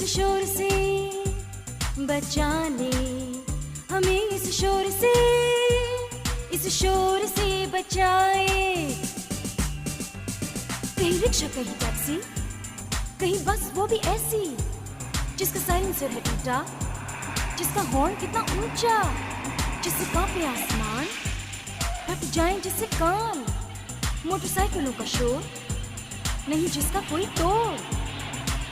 शोर से बचाने, हमें इस शोर से बचाए। कहीं रिक्शा, कहीं टैक्सी, कहीं बस, वो भी ऐसी जिसका साइलेंसर है टूटा, जिसका हॉर्न कितना ऊंचा, जिससे कांपे आसमान, फट जाएं जिससे कान। मोटरसाइकिलों का शोर नहीं जिसका कोई तोड़।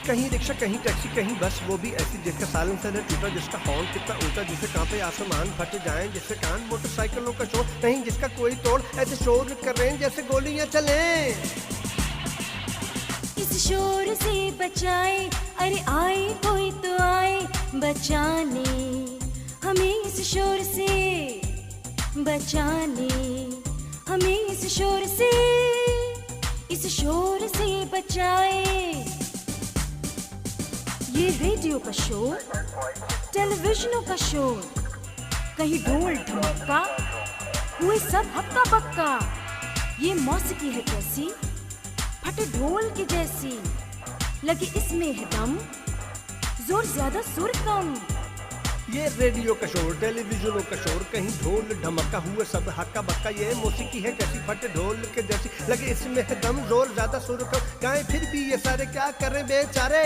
कहीं रिक्शा, कहीं टैक्सी, कहीं बस, वो भी ऐसी जिसका साइलेंसर है टूटा, जिसका हॉर्न कितना ऊंचा, जिससे कांपे आसमान, फट जाएं जिससे कान। मोटरसाइकिलों का शोर नहीं जिसका कोई तोड़, ऐसे शोर करें जैसे गोलियां चलें। इस शोर से बचाए, अरे आए कोई तो आए बचाने, हमें इस शोर से बचाने, हमें इस शोर से बचाए। ये रेडियो का शोर, टेलीविजनों का शोर, कहीं ढोल ढमक्का, हुए सब हक्का बक्का। ये मौसीकी है कैसी, फटे ढोल की जैसी, लगे इसमें है दम, जोर ज्यादा सुर कम। ये रेडियो का शोर, टेलीविजनों का शोर, कहीं ढोल ढमक्का, हुए सब हक्का बक्का। ये मौसीकी है कैसी, फटे ढोल के जैसी, लगे इसमें है दम, जोर ज्यादा सुर कम। गाएं फिर भी ये सारे क्या करें बेचारे।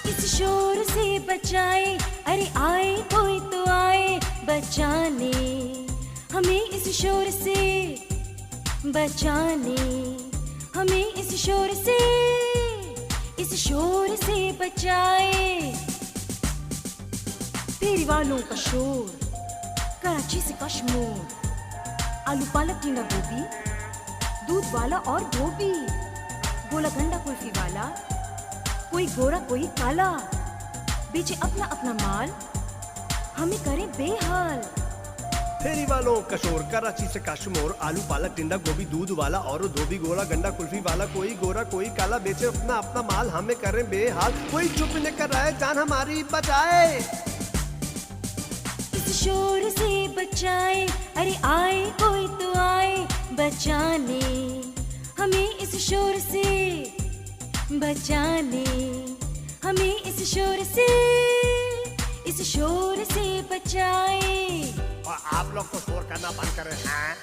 इस शोर से बचाए, अरे आए कोई तो आए बचाने, हमें इस शोर से बचाने, हमें इस शोर से बचाए। फेरी वालों का शोर, कराची से कश्मीर, आलू पालक टींडा गोभी, दूध वाला और गोभी, गोला गंडा कुल्फी वाला, कोई गोरा कोई काला, बेचे अपना अपना माल, हमें करे बेहाल। फेरी वालों का शोर, कराची से कश्मीर, आलू पालक टिंडा गोभी, दूध वाला और धोबी, गोला गंडा कुल्फी वाला, कोई गोरा कोई काला, बेचे अपना अपना माल, हमें करें बेहाल। कोई चुप न कराए, जान हमारी बचाए। इस शोर से बचाए, अरे आए कोई तो आए बचाने, हमें इस शोर से बचाने, हमें इस शोर से बचाए। और आप लोग को शोर करना बंद करें। हाँ?